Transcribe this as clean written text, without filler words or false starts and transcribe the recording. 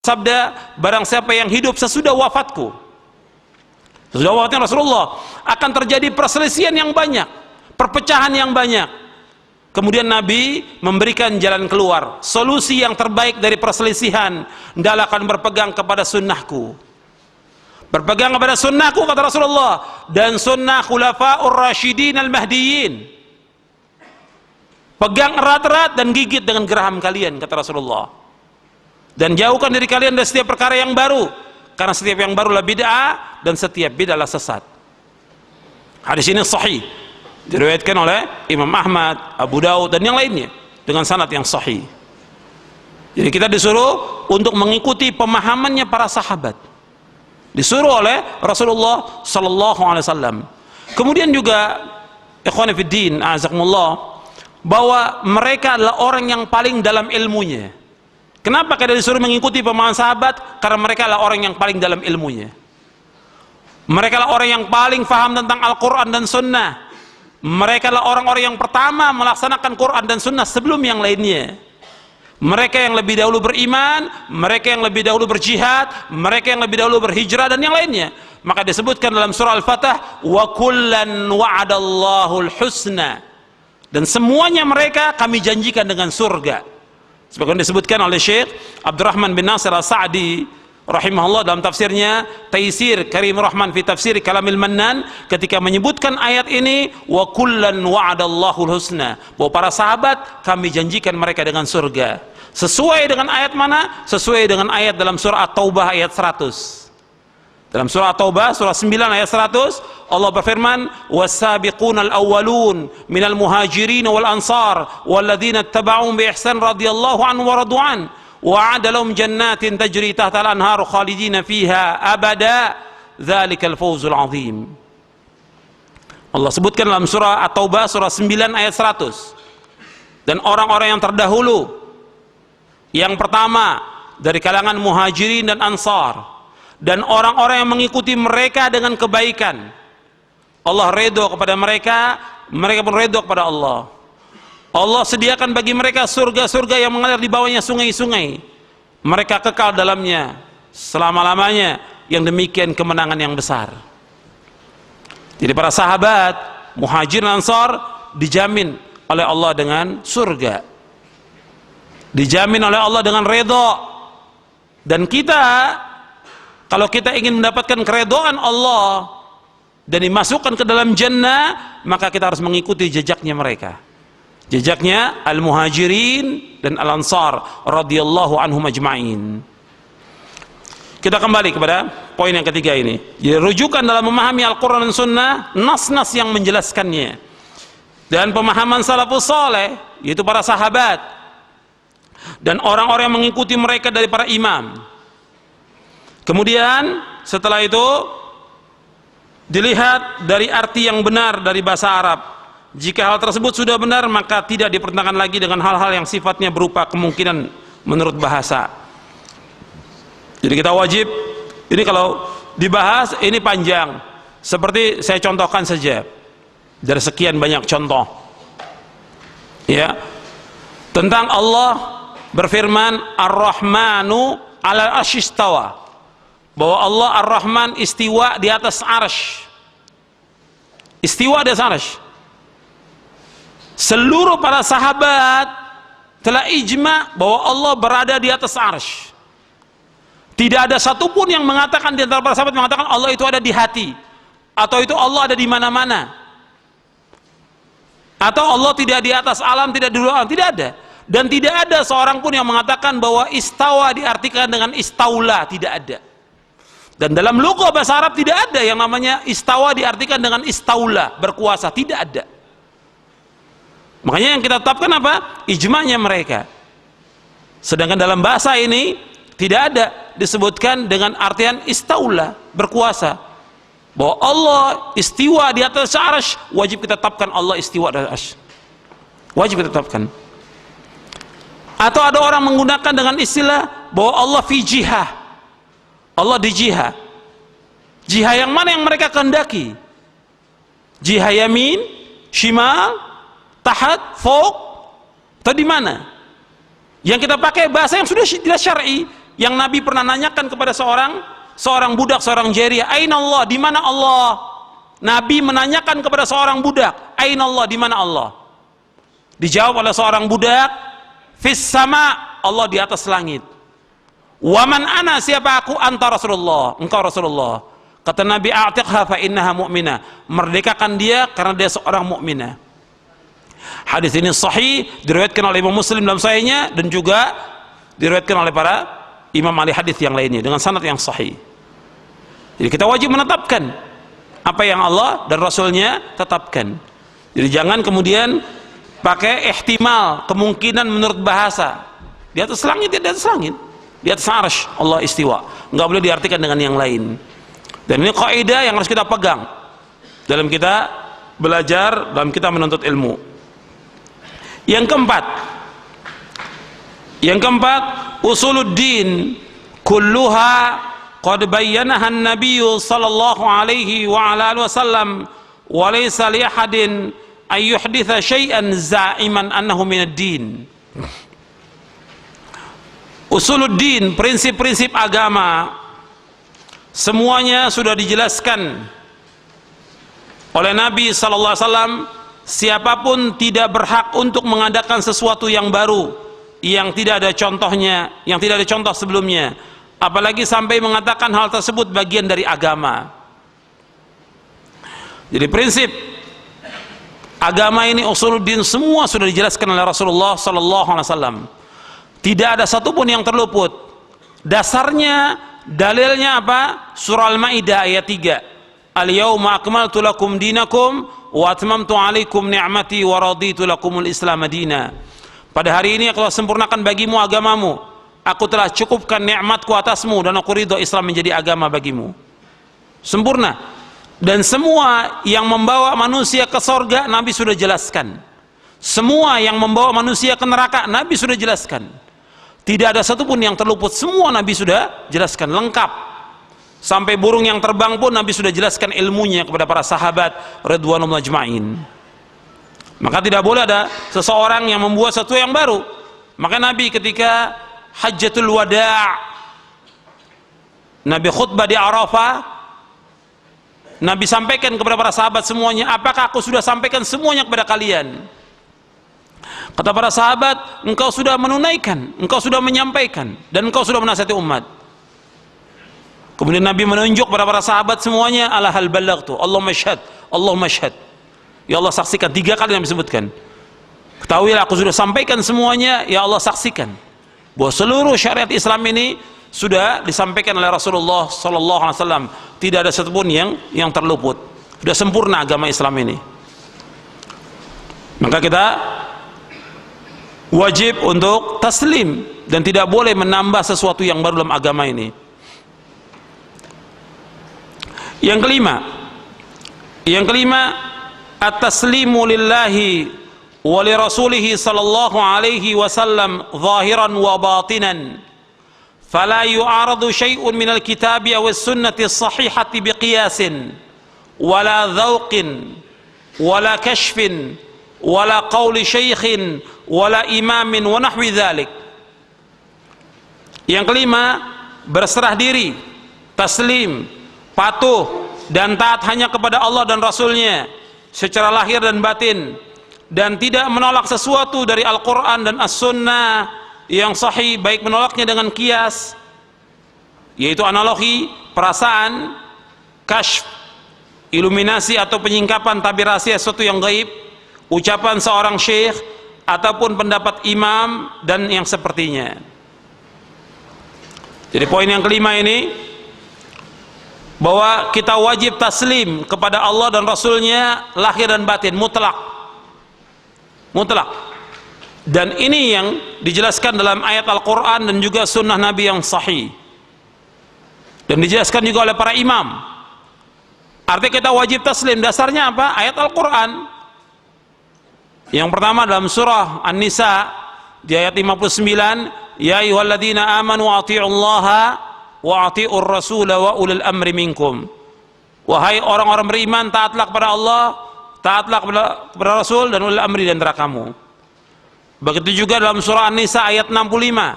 sabda, barang siapa yang hidup sesudah wafatku, sesudah wafatnya Rasulullah, akan terjadi perselisihan yang banyak, perpecahan yang banyak. Kemudian Nabi memberikan jalan keluar, solusi yang terbaik dari perselisihan, hendaklah akan berpegang kepada sunnahku. Berpegang kepada sunnahku, kata Rasulullah, dan sunnah khulafaur rasyidin al-mahdiyyin. Pegang erat-erat dan gigit dengan geraham kalian, kata Rasulullah. Dan jauhkan diri kalian dari setiap perkara yang baru, karena setiap yang barulah bid'ah dan setiap bid'ahlah sesat. Hadis ini sahih, diriwayatkan oleh Imam Ahmad, Abu Daud dan yang lainnya dengan sanad yang sahih. Jadi kita disuruh untuk mengikuti pemahamannya para sahabat, disuruh oleh Rasulullah sallallahu alaihi wasallam. Kemudian juga ikhwan fillah, azakumullah, bahwa mereka adalah orang yang paling dalam ilmunya. Kenapa kita disuruh mengikuti pemahaman sahabat? Karena mereka adalah orang yang paling dalam ilmunya. Mereka adalah orang yang paling faham tentang Al-Quran dan Sunnah. Mereka adalah orang-orang yang pertama melaksanakan Quran dan Sunnah sebelum yang lainnya. Mereka yang lebih dahulu beriman, mereka yang lebih dahulu berjihad, mereka yang lebih dahulu berhijrah dan yang lainnya. Maka disebutkan dalam surah Al-Fatah, wa kullan wa'adallahu al-husna, dan semuanya mereka kami janjikan dengan surga. Sebagaimana disebutkan oleh Syekh Abdurrahman bin Nasir As-Sa'di rahimahullah dalam tafsirnya Taisir Karim Rahman fi Tafsir Kalamil Mannan, ketika menyebutkan ayat ini, wa kullan wa'adallahu al-husna, bahwa para sahabat kami janjikan mereka dengan surga. Sesuai dengan ayat mana? Sesuai dengan ayat dalam surah At-Taubah ayat 100. Dalam surah At-Taubah surah 9 ayat 100, Allah berfirman, was-sabiqunal awwalun minal muhajirin wal ansar walladzina ittaba'uhum bi ihsan radhiyallahu anhum wa radu'an wa'ada lahum jannatin tajri tahtal anharu khalidina fiha abada dzalikal fawzul azim. Allah sebutkan dalam surah At-Taubah surah 9 ayat 100, dan orang-orang yang terdahulu, yang pertama dari kalangan muhajirin dan ansar, dan orang-orang yang mengikuti mereka dengan kebaikan, Allah redho kepada mereka, mereka pun redho kepada Allah. Allah sediakan bagi mereka surga-surga yang mengalir di bawahnya sungai-sungai, mereka kekal dalamnya selama-lamanya, yang demikian kemenangan yang besar. Jadi para sahabat muhajirin ansar dijamin oleh Allah dengan surga, dijamin oleh Allah dengan redho. Dan kita, kalau kita ingin mendapatkan keredhaan Allah dan dimasukkan ke dalam jannah, maka kita harus mengikuti jejaknya mereka, jejaknya al-muhajirin dan al-ansar radhiyallahu anhum ajma'in. Kita kembali kepada poin yang ketiga ini. Jadi rujukan dalam memahami Al-Quran dan Sunnah, nas-nas yang menjelaskannya, dan pemahaman salafus saleh, yaitu para sahabat dan orang-orang yang mengikuti mereka dari para imam. Kemudian setelah itu dilihat dari arti yang benar dari bahasa Arab. Jika hal tersebut sudah benar, maka tidak dipertentangkan lagi dengan hal-hal yang sifatnya berupa kemungkinan menurut bahasa. Jadi kita wajib, ini kalau dibahas ini panjang, seperti saya contohkan saja dari sekian banyak contoh, ya, tentang Allah berfirman Ar-Rahmanu 'alal 'arsy istawa, bahwa Allah Ar-Rahman istiwa di atas arsy. Istiwa di atas arsy. Seluruh para sahabat telah ijma bahwa Allah berada di atas arsy. Tidak ada satupun yang mengatakan di antara para sahabat mengatakan Allah itu ada di hati, atau itu Allah ada di mana-mana, atau Allah tidak di atas alam, tidak di luar alam. Tidak ada. Dan tidak ada seorang pun yang mengatakan bahwa istawa diartikan dengan istaula. Tidak ada. Dan dalam lugha bahasa Arab tidak ada yang namanya istawa diartikan dengan istaula, berkuasa. Tidak ada. Makanya yang kita tetapkan apa? Ijma'nya mereka. Sedangkan dalam bahasa ini tidak ada disebutkan dengan artian istaula, berkuasa. Bahwa Allah istiwa di atas arsy, wajib kita tetapkan Allah istiwa di atas arsy. Wajib kita tetapkan. Atau ada orang menggunakan dengan istilah bahwa Allah fi jihah, Allah di jihah. Jihah yang mana yang mereka kehendaki? Jihah yamin, shimal, tahat, fawq, atau di mana? Yang kita pakai bahasa yang sudah tidak syar'i, yang Nabi pernah nanyakan kepada seorang budak, seorang jariyah, "Aina Allah?" Di mana Allah? Nabi menanyakan kepada seorang budak, "Aina Allah?" Di mana Allah? Dijawab oleh seorang budak, "Fis sama." Allah di atas langit. "Waman ana?" Siapa aku? "Anta Rasulullah." Engkau Rasulullah. Kata Nabi, "A'tiqha fa innaha mu'minah." Merdekakan dia karena dia seorang mukminah. Hadis ini sahih, diriwayatkan oleh Imam Muslim dalam sahihnya, dan juga diriwayatkan oleh para imam ahli hadis yang lainnya dengan sanad yang sahih. Jadi kita wajib menetapkan apa yang Allah dan Rasulnya tetapkan. Jadi jangan kemudian pakai ihtimal, kemungkinan menurut bahasa. Di atas langit, di atas langit, di atas arsy Allah istiwa. Nggak boleh diartikan dengan yang lain. Dan ini kaidah yang harus kita pegang dalam kita belajar, dalam kita menuntut ilmu. Yang keempat, usuluddin kulluha qad bayyanaha an-nabiy sallallahu alaihi wa ala alihi wasallam wa laysa li ahadin ay yuhditha syai'an za'iman annahu minad din. Usuluddin, prinsip-prinsip agama, semuanya sudah dijelaskan oleh Nabi sallallahu alaihi wasallam. Siapapun tidak berhak untuk mengadakan sesuatu yang baru, yang tidak ada contohnya, yang tidak ada contoh sebelumnya, apalagi sampai mengatakan hal tersebut bagian dari agama. Jadi prinsip agama ini, usuluddin, semua sudah dijelaskan oleh Rasulullah sallallahu alaihi wasallam. Tidak ada satupun yang terluput. Dasarnya, dalilnya apa? Surah Al-Maidah ayat 3. "Al-yauma akmaltu lakum dinakum wa atmamtu alaikum ni'mati wa raditu lakumul Islam madina." Pada hari ini aku telah sempurnakan bagimu agamamu, aku telah cukupkan nikmatku atasmu, dan aku ridho Islam menjadi agama bagimu. Sempurna. Dan semua yang membawa manusia ke sorga Nabi sudah jelaskan. Semua yang membawa manusia ke neraka Nabi sudah jelaskan. Tidak ada satupun yang terluput, semua Nabi sudah jelaskan lengkap. Sampai burung yang terbang pun Nabi sudah jelaskan ilmunya kepada para sahabat radhiyallahu ajma'in. Maka tidak boleh ada seseorang yang membuat sesuatu yang baru. Maka Nabi ketika Hajjatul Wada', Nabi khutbah di Arafah, Nabi sampaikan kepada para sahabat semuanya, "Apakah aku sudah sampaikan semuanya kepada kalian?" Kata para sahabat, "Engkau sudah menunaikan, engkau sudah menyampaikan, dan engkau sudah menasihati umat." Kemudian Nabi menunjuk pada para sahabat semuanya, "Ala hal ballaghtu, Allahumma syhad, Allahumma syhad." Ya Allah saksikan, 3 kali Nabi sebutkan. Ketahuilah aku sudah sampaikan semuanya, ya Allah saksikan bahwa seluruh syariat Islam ini sudah disampaikan oleh Rasulullah sallallahu alaihi wasallam. Tidak ada satupun yang terluput. Sudah sempurna agama Islam ini. Maka kita wajib untuk taslim dan tidak boleh menambah sesuatu yang baru dalam agama ini. Yang kelima, at-taslimu lillahi wa li rasulihi sallallahu alaihi wasallam zahiran wa batinan, fala yu'aradu syai'un minal kitabi aw as-sunnati as-sahihati biqiyasin wala dhauqin wala kashfin wala qawli syaikhin wala imamin wa nahwi dhalik. Yang kelima, berserah diri, taslim, patuh dan taat hanya kepada Allah dan Rasulnya secara lahir dan batin, dan tidak menolak sesuatu dari Al-Quran dan As-Sunnah yang sahih, baik menolaknya dengan kias, yaitu analogi, perasaan, kashf, iluminasi atau penyingkapan tabir rahasia sesuatu yang gaib, ucapan seorang syekh ataupun pendapat imam dan yang sepertinya. Jadi poin yang kelima ini, bahwa kita wajib taslim kepada Allah dan Rasulnya lahir dan batin, mutlak. Dan ini yang dijelaskan dalam ayat Al-Quran dan juga sunnah Nabi yang sahih, dan dijelaskan juga oleh para imam. Artinya kita wajib taslim, dasarnya apa? Ayat Al-Quran. Yang pertama dalam surah An-Nisa di ayat 59, "Ya ayyuhalladzina amanu atii'ullaha wa ati'ur rasul wa ulil amri minkum." Wahai orang-orang beriman, taatlah kepada Allah, taatlah kepada Rasul dan ulil amri di antara kamu. Begitu juga dalam surah An-Nisa ayat 65,